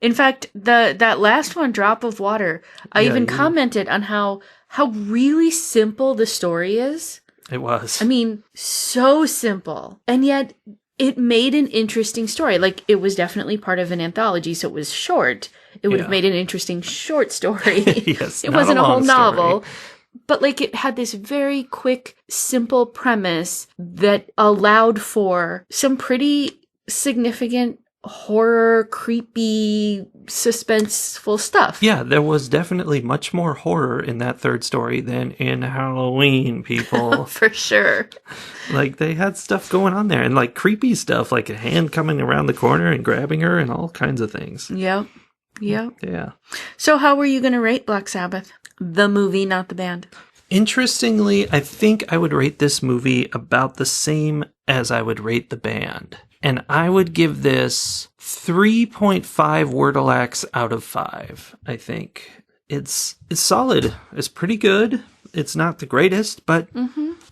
in fact, that last one, Drop of Water, I even commented on how really simple the story is. It was. I mean, so simple. And yet it made an interesting story. Like, it was definitely part of an anthology, so it was short. It would have made an interesting short story. Yes, it wasn't a whole novel. But, like, it had this very quick, simple premise that allowed for some pretty significant horror, creepy, suspenseful stuff. Yeah, there was definitely much more horror in that third story than in Halloween, people. For sure. Like, they had stuff going on there, and, like, creepy stuff, like a hand coming around the corner and grabbing her and all kinds of things. Yep. Yep. Yeah. So how were you going to rate Black Sabbath? The movie, not the band. Interestingly, I think I would rate this movie about the same as I would rate the band. And I would give this 3.5 Wordalax out of 5, I think. It's solid. It's pretty good. It's not the greatest, but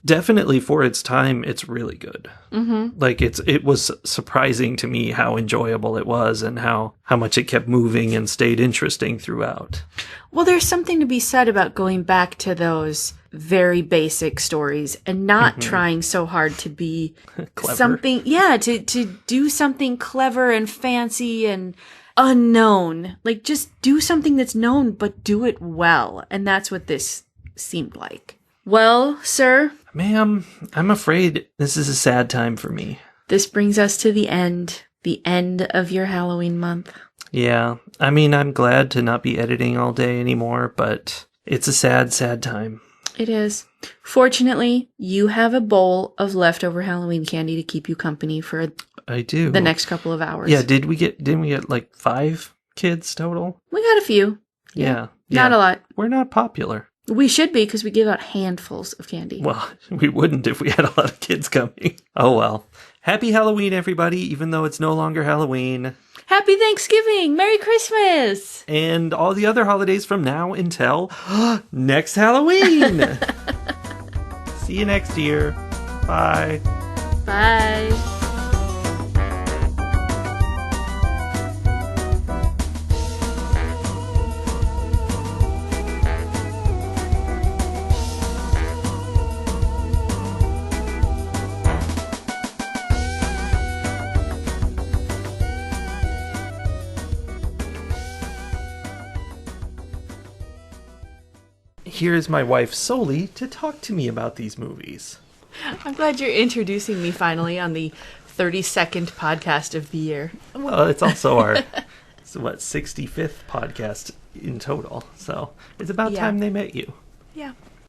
definitely for its time, it's really good. Like, it was surprising to me how enjoyable it was and how much it kept moving and stayed interesting throughout. Well, there's something to be said about going back to those very basic stories and not trying so hard to be something, to do something clever and fancy and unknown. Like, just do something that's known, but do it well. And that's what this seemed like. Well, sir. Ma'am, I'm afraid this is a sad time for me. This brings us to the end of your Halloween month. Yeah, I mean, I'm glad to not be editing all day anymore, but it's a sad, sad time. It is. Fortunately, you have a bowl of leftover Halloween candy to keep you company for I do. The next couple of hours. Yeah, didn't we get like 5 kids total? We got a few. Yeah. Not a lot. We're not popular. We should be, because we give out handfuls of candy. Well, we wouldn't if we had a lot of kids coming. Oh, well. Happy Halloween, everybody, even though it's no longer Halloween. Happy Thanksgiving! Merry Christmas! And all the other holidays from now until next Halloween! See you next year. Bye. Bye. Here's my wife solely to talk to me about these movies. I'm glad you're introducing me finally on the 32nd podcast of the year. Well, it's also our 65th podcast in total. So it's about time they met you. Yeah.